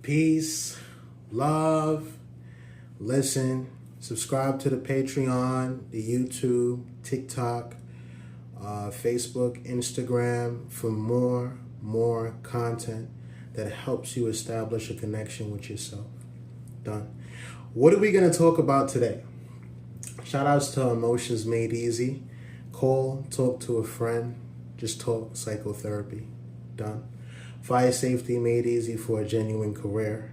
Peace, love, listen, subscribe to the Patreon, the YouTube, TikTok, Facebook, Instagram for more content that helps you establish a connection with yourself. Done. What are we going to talk about today? Shout outs to Emotions Made Easy. Call, talk to a friend, just talk psychotherapy. Done. Fire Safety Made Easy for a genuine career.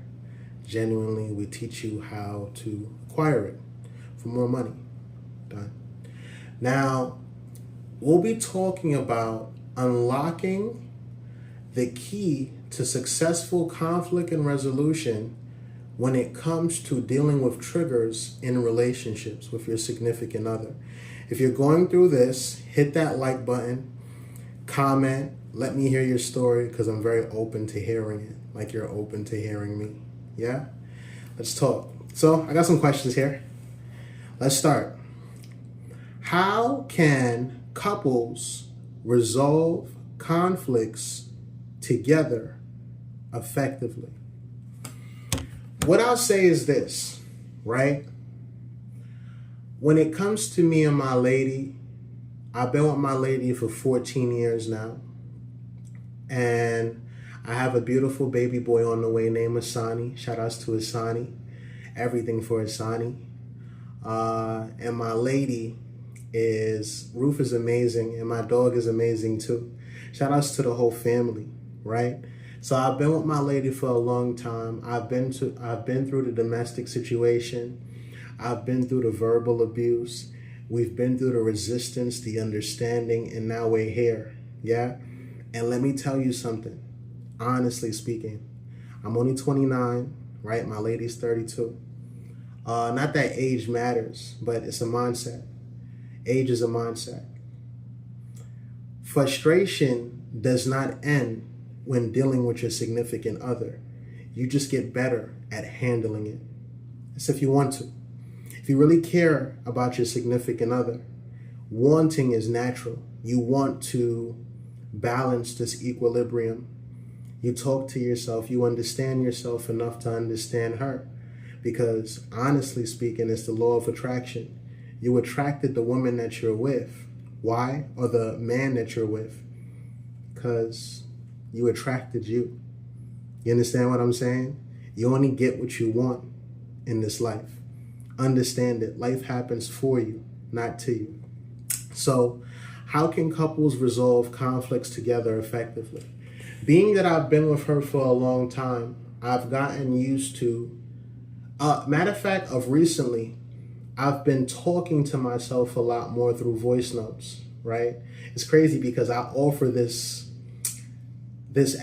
Genuinely, we teach you how to acquire it for more money. Done. Now, we'll be talking about unlocking the key to successful conflict and resolution when it comes to dealing with triggers in relationships with your significant other. If you're going through this, hit that like button, comment, let me hear your story because I'm very open to hearing it, like you're open to hearing me. Yeah? Let's talk. So I got some questions here. Let's start. How can couples resolve conflicts together effectively? What I'll say is this, right? When it comes to me and my lady, I've been with my lady for 14 years now. And I have a beautiful baby boy on the way named Asani. Shout outs to Asani. Everything for Asani. And my lady Ruth is amazing, and my dog is amazing too. Shout outs to the whole family, right? So I've been with my lady for a long time. I've been through the domestic situation. I've been through the verbal abuse. We've been through the resistance, the understanding, and now we're here. Yeah? And let me tell you something, honestly speaking, I'm only 29, right? My lady's 32. Not that age matters, but it's a mindset. Age is a mindset. Frustration does not end when dealing with your significant other. You just get better at handling it. That's if you want to. If you really care about your significant other, wanting is natural. You want to balance this equilibrium. You talk to yourself. You understand yourself enough to understand her. Because honestly speaking, it's the law of attraction. You attracted the woman that you're with. Why? Or the man that you're with. Because you attracted you. You understand what I'm saying? You only get what you want in this life. Understand it. Life happens for you, not to you. So, how can couples resolve conflicts together effectively? Being that I've been with her for a long time, I've gotten used to, matter of fact, of recently, I've been talking to myself a lot more through voice notes, right? It's crazy because I offer this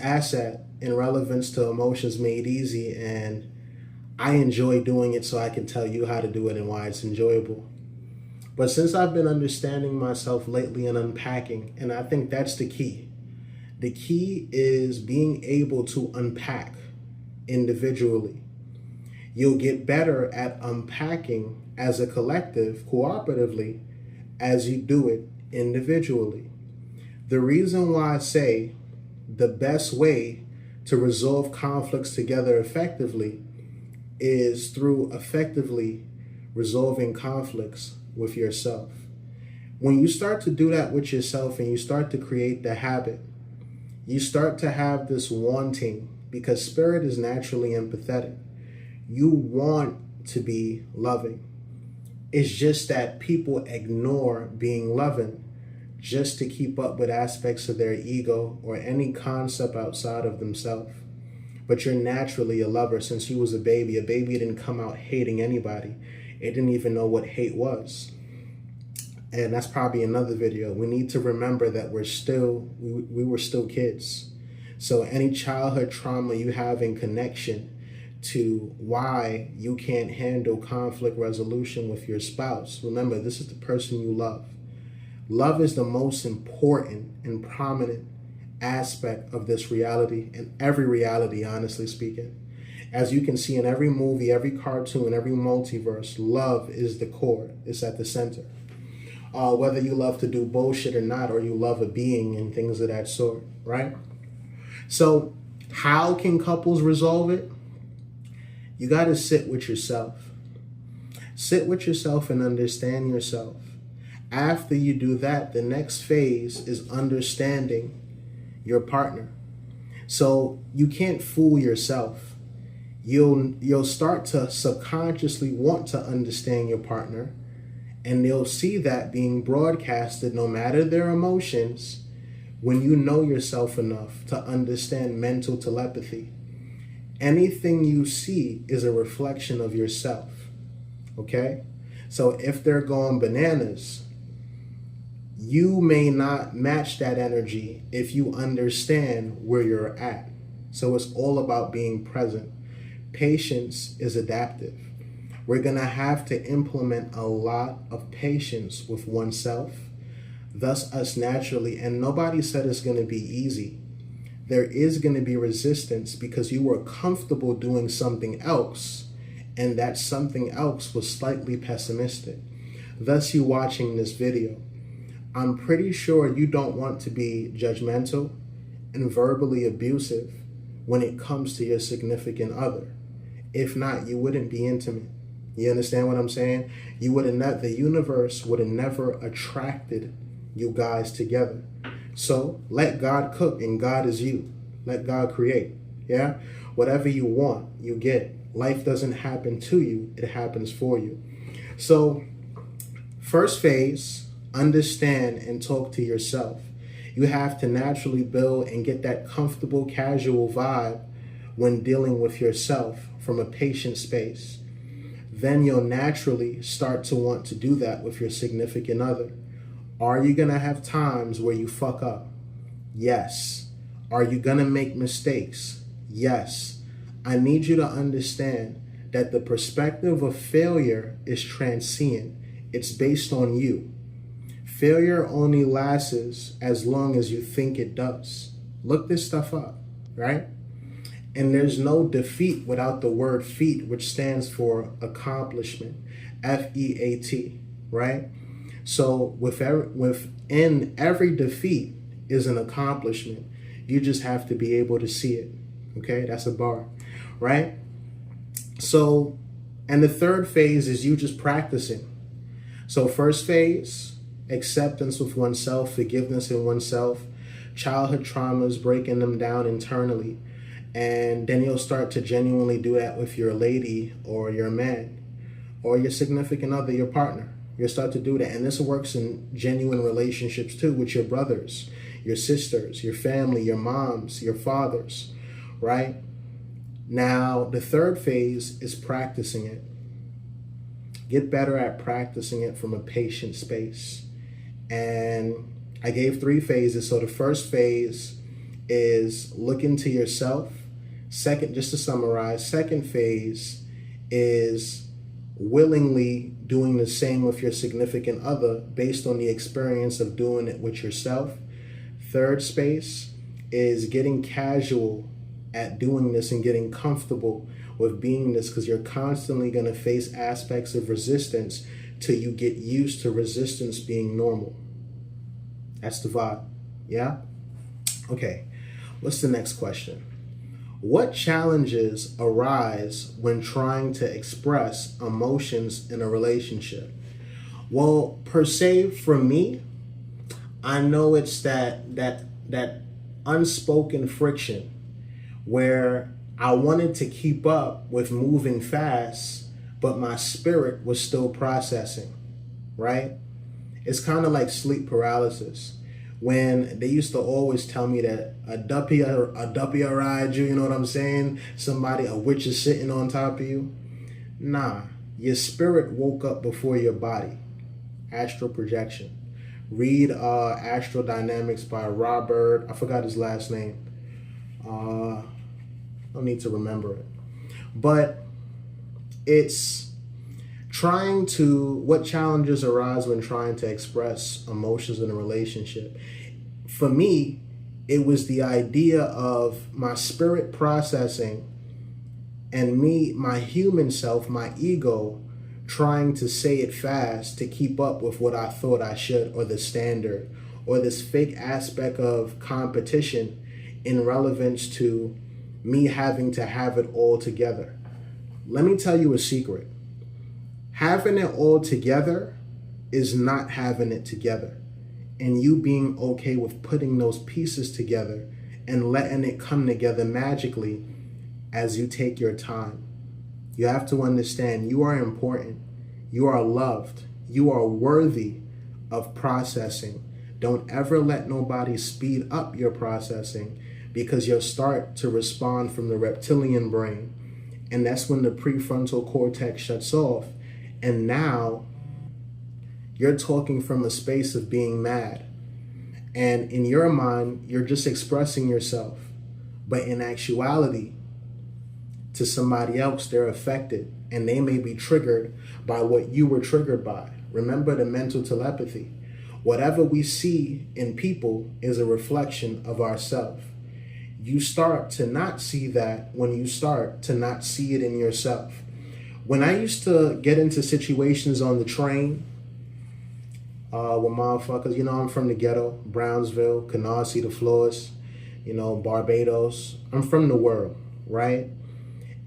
asset in relevance to Emotions Made Easy, and I enjoy doing it so I can tell you how to do it and why it's enjoyable. But since I've been understanding myself lately and unpacking, and I think that's the key. The key is being able to unpack individually. You'll get better at unpacking as a collective, cooperatively, as you do it individually. The reason why I say the best way to resolve conflicts together effectively is through effectively resolving conflicts with yourself. When you start to do that with yourself and you start to create the habit, you start to have this wanting, because spirit is naturally empathetic. You want to be loving. It's just that people ignore being loving just to keep up with aspects of their ego or any concept outside of themselves. But you're naturally a lover since you was a baby. A baby didn't come out hating anybody. It didn't even know what hate was. And that's probably another video. We need to remember that we were still kids. So any childhood trauma you have in connection to why you can't handle conflict resolution with your spouse, remember, this is the person you love. Love is the most important and prominent aspect of this reality, and every reality, honestly speaking. As you can see in every movie, every cartoon, every multiverse, love is the core. It's at the center. Whether you love to do bullshit or not, or you love a being and things of that sort, right? So how can couples resolve it? You got to sit with yourself. Sit with yourself and understand yourself. After you do that, the next phase is understanding your partner. So you can't fool yourself. You'll start to subconsciously want to understand your partner, and they'll see that being broadcasted no matter their emotions when you know yourself enough to understand mental telepathy. Anything you see is a reflection of yourself. Okay? So if they're going bananas, you may not match that energy if you understand where you're at. So it's all about being present. Patience is adaptive. We're going to have to implement a lot of patience with oneself, thus us naturally. And nobody said it's going to be easy. There is going to be resistance because you were comfortable doing something else, and that something else was slightly pessimistic. Thus you watching this video. I'm pretty sure you don't want to be judgmental and verbally abusive when it comes to your significant other. If not, you wouldn't be intimate. You understand what I'm saying? You would have the universe would have never attracted you guys together. So let God cook, and God is you. Let God create. Yeah? Whatever you want, you get. Life doesn't happen to you, it happens for you. So first phase, understand and talk to yourself. You have to naturally build and get that comfortable, casual vibe when dealing with yourself from a patient space. Then you'll naturally start to want to do that with your significant other. Are you going to have times where you fuck up? Yes. Are you going to make mistakes? Yes. I need you to understand that the perspective of failure is transient. It's based on you. Failure only lasts as long as you think it does. Look this stuff up, right? And there's no defeat without the word feat, which stands for accomplishment, F-E-A-T, right? So within every defeat is an accomplishment. You just have to be able to see it, okay? That's a bar, right? So, and the third phase is you just practicing. So first phase, acceptance with oneself, forgiveness in oneself, childhood traumas, breaking them down internally. And then you'll start to genuinely do that with your lady or your man or your significant other, your partner. You'll start to do that. And this works in genuine relationships too, with your brothers, your sisters, your family, your moms, your fathers, right? Now, the third phase is practicing it. Get better at practicing it from a patient space. And I gave 3 phases. So the first phase is look into yourself. Second, just to summarize, second phase is willingly doing the same with your significant other based on the experience of doing it with yourself. Third space is getting casual at doing this and getting comfortable with being this, because you're constantly going to face aspects of resistance till you get used to resistance being normal. That's the vibe. Yeah? Okay. What's the next question? What challenges arise when trying to express emotions in a relationship? Well, per se, for me, I know it's that unspoken friction where I wanted to keep up with moving fast, but my spirit was still processing, right? It's kind of like sleep paralysis. When they used to always tell me that a duppy ride you, you know what I'm saying? A witch is sitting on top of you. Nah, your spirit woke up before your body. Astral projection. Read Astral Dynamics by Robert, I forgot his last name. I don't need to remember it. But it's what challenges arise when trying to express emotions in a relationship? For me, it was the idea of my spirit processing and me, my human self, my ego, trying to say it fast to keep up with what I thought I should, or the standard, or this fake aspect of competition in relevance to me having to have it all together. Let me tell you a secret. Having it all together is not having it together. And you being okay with putting those pieces together and letting it come together magically as you take your time. You have to understand you are important. You are loved. You are worthy of processing. Don't ever let nobody speed up your processing, because you'll start to respond from the reptilian brain. And that's when the prefrontal cortex shuts off. And now you're talking from a space of being mad. And in your mind, you're just expressing yourself. But in actuality, to somebody else, they're affected. And they may be triggered by what you were triggered by. Remember the mental telepathy. Whatever we see in people is a reflection of ourselves. You start to not see that when you start to not see it in yourself. When I used to get into situations on the train with motherfuckers, I'm from the ghetto, Brownsville, Canarsie, the Floors, Barbados. I'm from the world, right?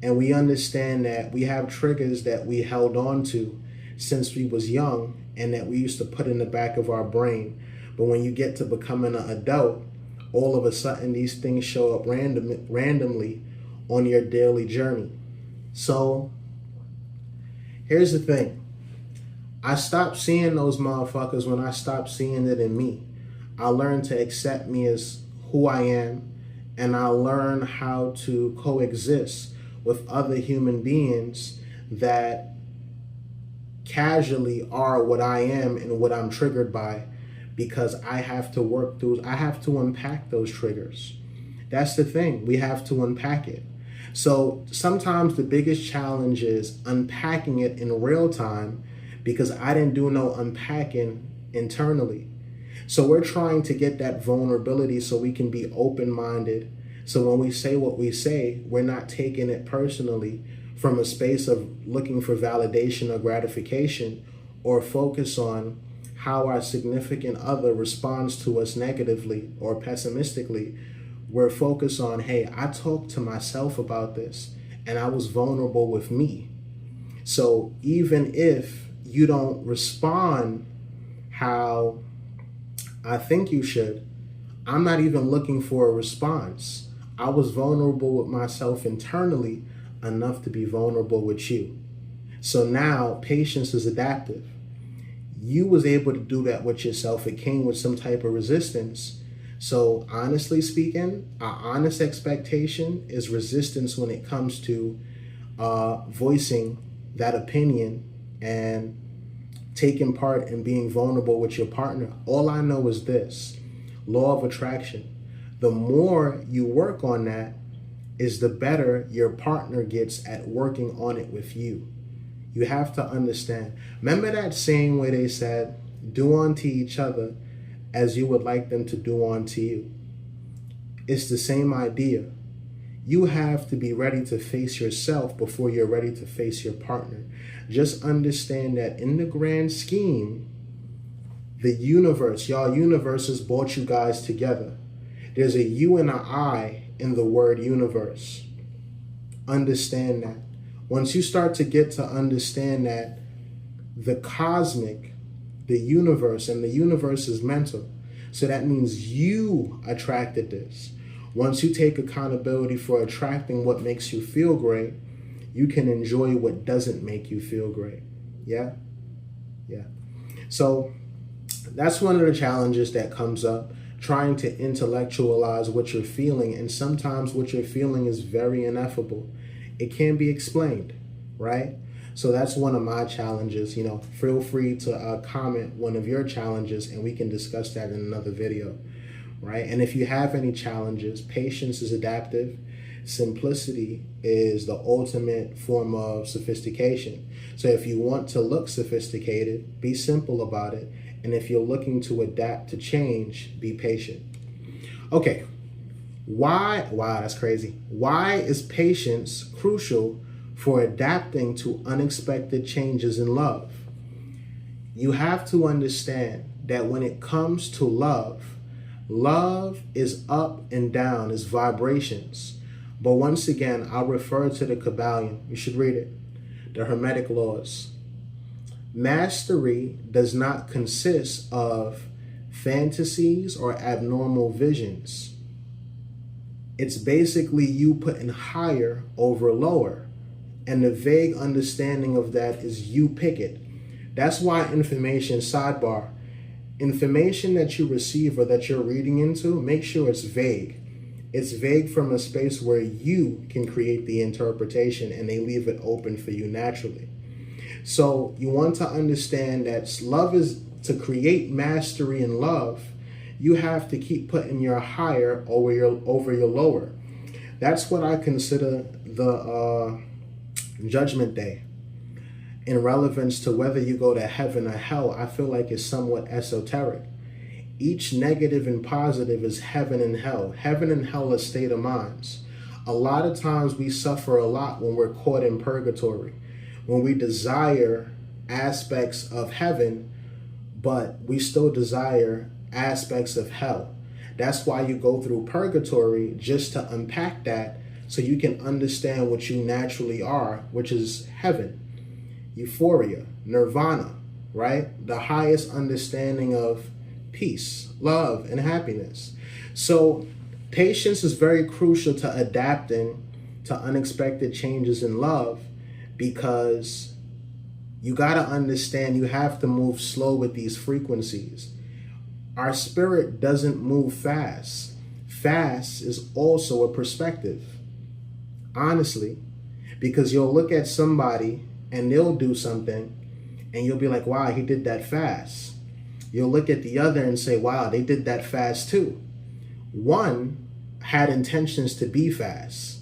And we understand that we have triggers that we held on to since we was young and that we used to put in the back of our brain. But when you get to becoming an adult, all of a sudden these things show up randomly on your daily journey. So here's the thing. I stopped seeing those motherfuckers when I stopped seeing it in me. I learned to accept me as who I am, and I learned how to coexist with other human beings that casually are what I am and what I'm triggered by, because I have to unpack those triggers. That's the thing. We have to unpack it. So sometimes the biggest challenge is unpacking it in real time, because I didn't do no unpacking internally. So we're trying to get that vulnerability so we can be open-minded. So when we say what we say, we're not taking it personally from a space of looking for validation or gratification, or focus on how our significant other responds to us negatively or pessimistically. We're focused on, hey, I talked to myself about this and I was vulnerable with me. So even if you don't respond how I think you should, I'm not even looking for a response. I was vulnerable with myself internally enough to be vulnerable with you. So now patience is adaptive. You was able to do that with yourself. It came with some type of resistance. So honestly speaking, our honest expectation is resistance when it comes to voicing that opinion and taking part in being vulnerable with your partner. All I know is this: law of attraction. The more you work on that is the better your partner gets at working on it with you. You have to understand. Remember that saying where they said, do unto each other as you would like them to do unto you? It's the same idea. You have to be ready to face yourself before you're ready to face your partner. Just understand that in the grand scheme, the universe, y'all, universes brought you guys together. There's a you and an I in the word universe. Understand that. Once you start to get to understand that the cosmic, the universe, and the universe is mental. So that means you attracted this. Once you take accountability for attracting what makes you feel great, you can enjoy what doesn't make you feel great. Yeah? Yeah. So that's one of the challenges that comes up, trying to intellectualize what you're feeling. And sometimes what you're feeling is very ineffable. It can't be explained, right? So that's one of my challenges. Feel free to comment one of your challenges and we can discuss that in another video, right? And if you have any challenges, patience is adaptive. Simplicity is the ultimate form of sophistication. So if you want to look sophisticated, be simple about it. And if you're looking to adapt to change, be patient. Okay. Wow, that's crazy. Why is patience crucial for adapting to unexpected changes in love? You have to understand that when it comes to love, love is up and down, is vibrations. But once again, I'll refer to the Kabbalion. You should read it. The Hermetic Laws. Mastery does not consist of fantasies or abnormal visions. It's basically you putting higher over lower. And the vague understanding of that is you pick it. That's why information, sidebar, information that you receive or that you're reading into, make sure it's vague. It's vague from a space where you can create the interpretation and they leave it open for you naturally. So you want to understand that love is to create mastery in love. You have to keep putting your higher over your lower. That's what I consider the Judgment Day. In relevance to whether you go to heaven or hell, I feel like it's somewhat esoteric. Each negative and positive is heaven and hell. Heaven and hell are state of minds. A lot of times we suffer a lot when we're caught in purgatory, when we desire aspects of heaven, but we still desire aspects of hell. That's why you go through purgatory, just to unpack that so you can understand what you naturally are, which is heaven, euphoria, nirvana, right? The highest understanding of peace, love, and happiness. So patience is very crucial to adapting to unexpected changes in love, because you got to understand you have to move slow with these frequencies. Our spirit doesn't move fast. Fast is also a perspective, honestly, because you'll look at somebody and they'll do something and you'll be like, wow, he did that fast. You'll look at the other and say, wow, they did that fast too. One had intentions to be fast,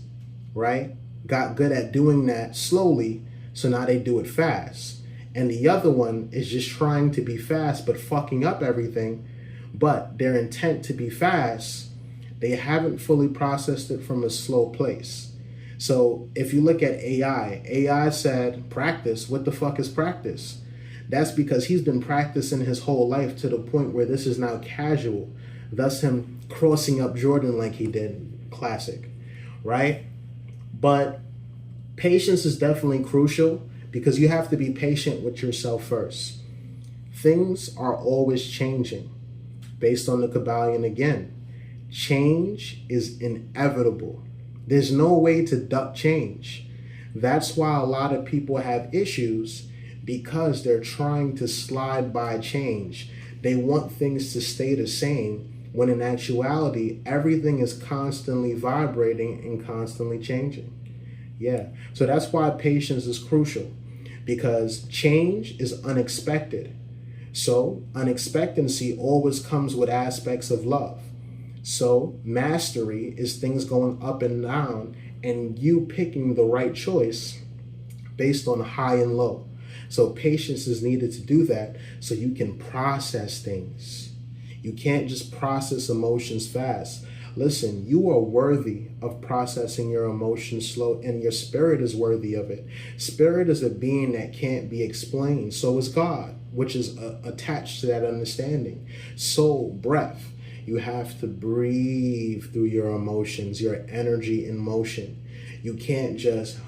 right? Got good at doing that slowly, so now they do it fast. And the other one is just trying to be fast but fucking up everything. But their intent to be fast, they haven't fully processed it from a slow place. So if you look at AI said, practice. What the fuck is practice? That's because he's been practicing his whole life to the point where this is now casual. Thus him crossing up Jordan like he did. Classic, right? But patience is definitely crucial, because you have to be patient with yourself first. Things are always changing. Based on the Kabbalion again, change is inevitable. There's no way to duck change. That's why a lot of people have issues, because they're trying to slide by change. They want things to stay the same, when in actuality, everything is constantly vibrating and constantly changing. Yeah, so that's why patience is crucial, because change is unexpected. So unexpectancy always comes with aspects of love. So mastery is things going up and down and you picking the right choice based on high and low. So patience is needed to do that so you can process things. You can't just process emotions fast. Listen, you are worthy of processing your emotions slow, and your spirit is worthy of it. Spirit is a being that can't be explained. So is God, which is attached to that understanding. Soul, breath. You have to breathe through your emotions, your energy in motion. You can't just,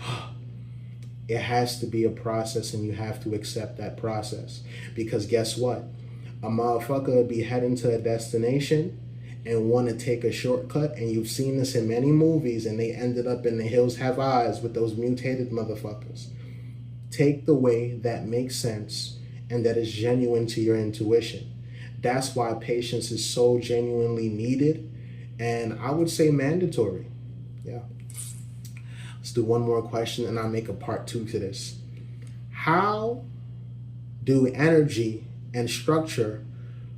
it has to be a process, and you have to accept that process. Because guess what? A motherfucker will be heading to a destination and want to take a shortcut, and you've seen this in many movies, and they ended up in the hills have eyes with those mutated motherfuckers. Take the way that makes sense and that is genuine to your intuition. That's why patience is so genuinely needed, and I would say mandatory. Yeah. Let's do one more question and I'll make a part 2 to this. How do energy and structure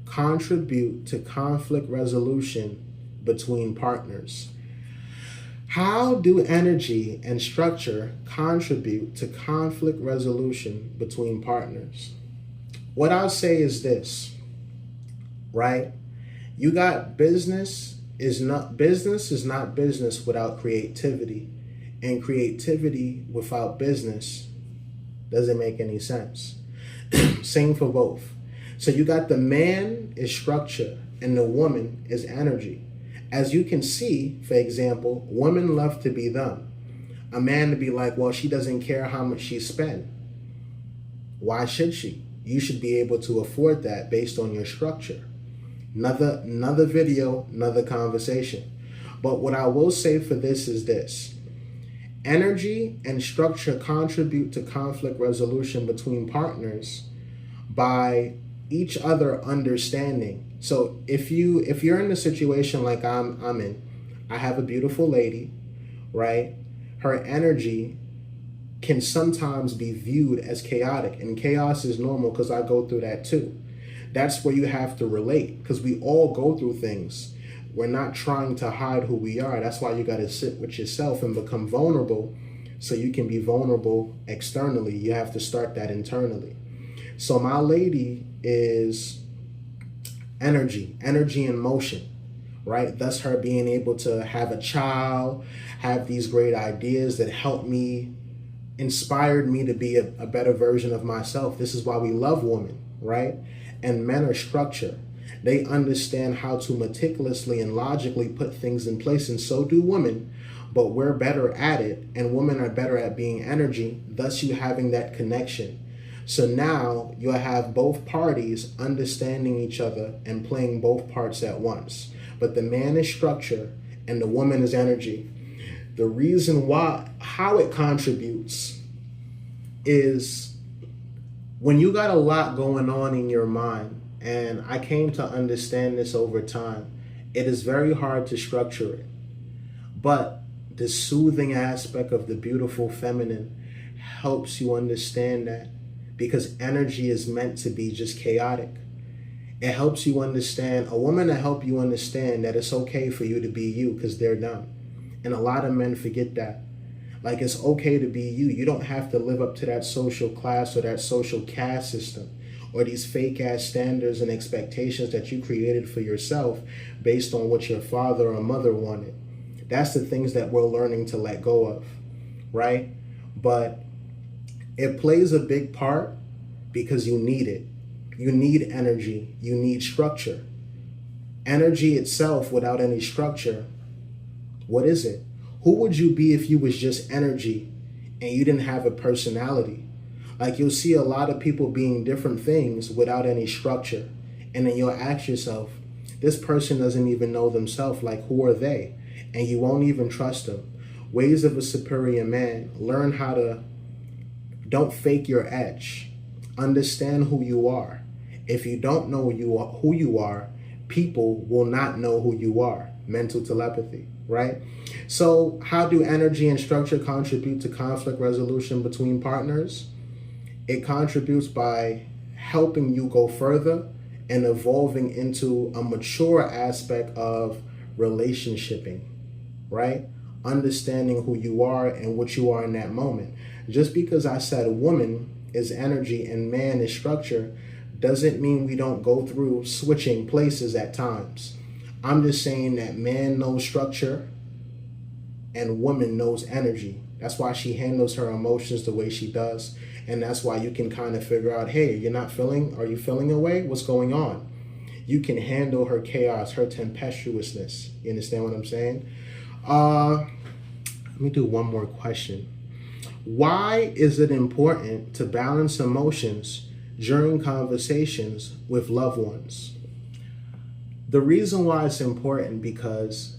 contribute to conflict resolution between partners? How do energy and structure contribute to conflict resolution between partners? What I'll say is this, right? You got business is not business without creativity, and creativity without business doesn't make any sense. Same for both. So you got the man is structure and the woman is energy. As you can see, for example, women love to be them. A man to be like, well, she doesn't care how much she spends. Why should she? You should be able to afford that based on your structure. Another video, another conversation. But what I will say for this is this. Energy and structure contribute to conflict resolution between partners by each other understanding. So if you're in a situation like I'm in, I have a beautiful lady, right? Her energy can sometimes be viewed as chaotic, and chaos is normal because I go through that too. That's where you have to relate, because we all go through things. We're not trying to hide who we are. That's why you got to sit with yourself and become vulnerable so you can be vulnerable externally. You have to start that internally. So my lady is energy in motion, right? Thus her being able to have a child, have these great ideas that help me, inspired me to be a better version of myself. This is why we love women, right? And men are structure. They understand how to meticulously and logically put things in place, and so do women, but we're better at it, and women are better at being energy, thus you having that connection. So now you'll have both parties understanding each other and playing both parts at once. But the man is structure and the woman is energy. The reason why, how it contributes is when you got a lot going on in your mind, and I came to understand this over time, it is very hard to structure it. But the soothing aspect of the beautiful feminine helps you understand that, because energy is meant to be just chaotic. It helps you understand, a woman to help you understand that it's okay for you to be you because they're dumb. And a lot of men forget that. Like, it's okay to be you. You don't have to live up to that social class or that social caste system or these fake ass standards and expectations that you created for yourself based on what your father or mother wanted. That's the things that we're learning to let go of, right? But it plays a big part because you need it. You need energy. You need structure. Energy itself without any structure, what is it? Who would you be if you was just energy and you didn't have a personality? Like, you'll see a lot of people being different things without any structure. And then you'll ask yourself, this person doesn't even know themselves. Like, who are they? And you won't even trust them. Ways of a superior man. Learn how to, don't fake your edge. Understand who you are. If you don't know who you are, people will not know who you are. Mental telepathy, right? So how do energy and structure contribute to conflict resolution between partners? It contributes by helping you go further and evolving into a mature aspect of relationshiping, right? Understanding who you are and what you are in that moment. Just because I said woman is energy and man is structure doesn't mean we don't go through switching places at times. I'm just saying that man knows structure and woman knows energy. That's why she handles her emotions the way she does. And that's why you can kind of figure out, hey, are you feeling away? What's going on? You can handle her chaos, her tempestuousness. You understand what I'm saying? Let me do one more question. Why is it important to balance emotions during conversations with loved ones? The reason why it's important, because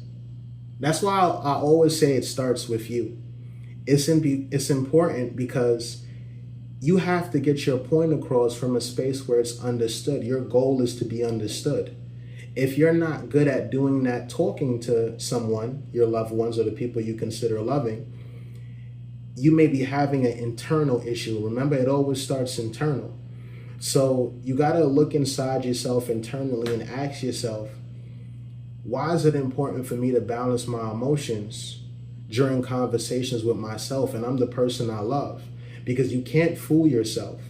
that's why I always say it starts with you. It's important because you have to get your point across from a space where it's understood. Your goal is to be understood. If you're not good at doing that, talking to someone, your loved ones or the people you consider loving, you may be having an internal issue. Remember, it always starts internal. So you got to look inside yourself internally and ask yourself, why is it important for me to balance my emotions during conversations with myself? And I'm the person I love, because you can't fool yourself.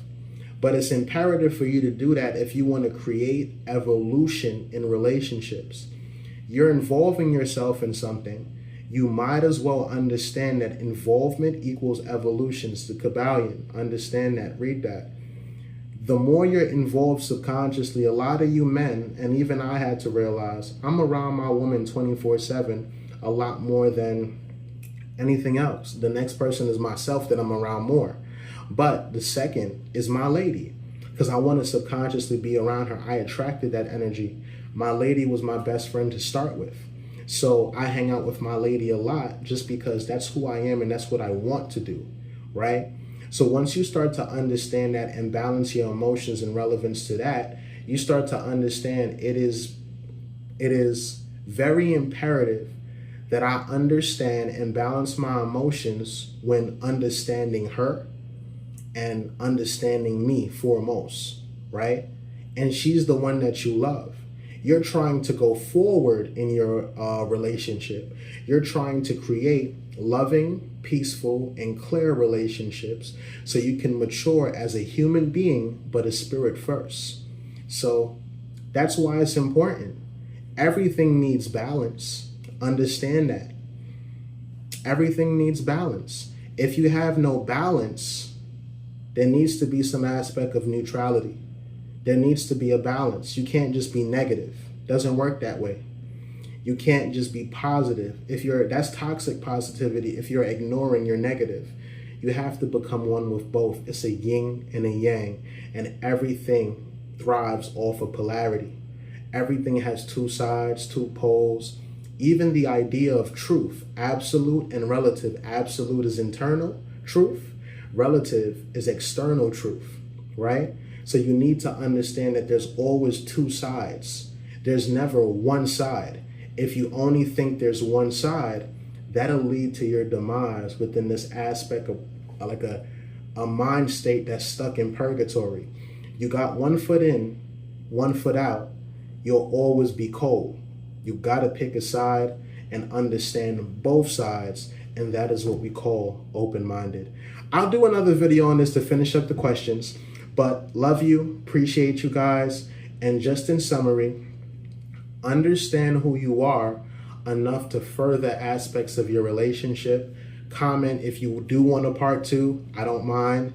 But it's imperative for you to do that if you want to create evolution in relationships. You're involving yourself in something. You might as well understand that involvement equals evolution. It's the Kabbalion. Understand that. Read that. the more you're involved subconsciously, a lot of you men, and even I had to realize, I'm around my woman 24/7 a lot more than anything else. The next person is myself that I'm around more. But the second is my lady, because I want to subconsciously be around her. I attracted that energy. My lady was my best friend to start with. So I hang out with my lady a lot just because that's who I am and that's what I want to do, right? So once you start to understand that and balance your emotions in relevance to that, you start to understand it is very imperative that I understand and balance my emotions when understanding her and understanding me foremost, right? And she's the one that you love. You're trying to go forward in your relationship. You're trying to create loving, peaceful, and clear relationships so you can mature as a human being, but a spirit first. So that's why it's important. Everything needs balance. Understand that. Everything needs balance. If you have no balance, there needs to be some aspect of neutrality. There needs to be a balance. You can't just be negative. Doesn't work that way. You can't just be positive. That's toxic positivity. If you're ignoring your negative, you have to become one with both. It's a yin and a yang, and everything thrives off of polarity. Everything has two sides, two poles. Even the idea of truth, absolute and relative. Absolute is internal truth. Relative is external truth, right? So you need to understand that there's always two sides. There's never one side. If you only think there's one side, that'll lead to your demise within this aspect of like a mind state that's stuck in purgatory. You got one foot in, one foot out, you'll always be cold. You gotta pick a side and understand both sides, and that is what we call open-minded. I'll do another video on this to finish up the questions, but love you, appreciate you guys, and just in summary, understand who you are enough to further aspects of your relationship. Comment if you do want a part 2, I don't mind.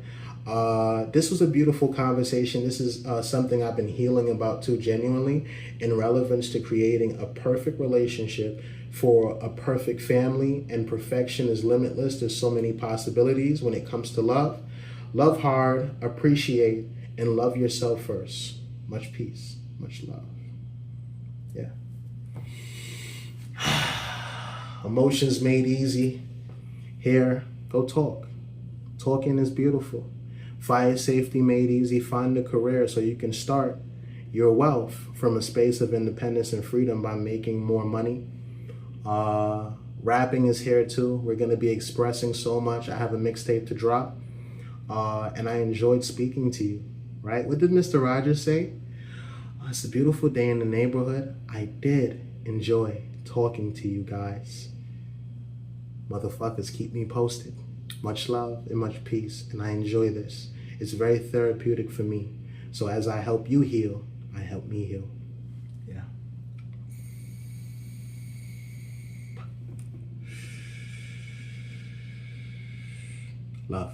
This was a beautiful conversation. This is something I've been healing about too, genuinely, in relevance to creating a perfect relationship for a perfect family. And perfection is limitless. There's so many possibilities when it comes to love. Love hard, appreciate, and love yourself first. Much peace, much love. Yeah. Emotions made easy. Here, go talk. Talking is beautiful. Fire safety made easy. Find a career so you can start your wealth from a space of independence and freedom by making more money. Rapping is here too. We're going to be expressing so much. I have a mixtape to drop. And I enjoyed speaking to you, right? What did Mr. Rogers say? Oh, it's a beautiful day in the neighborhood. I did enjoy talking to you guys. Motherfuckers, keep me posted. Much love and much peace, and I enjoy this. It's very therapeutic for me. So as I help you heal, I help me heal. Yeah. Love.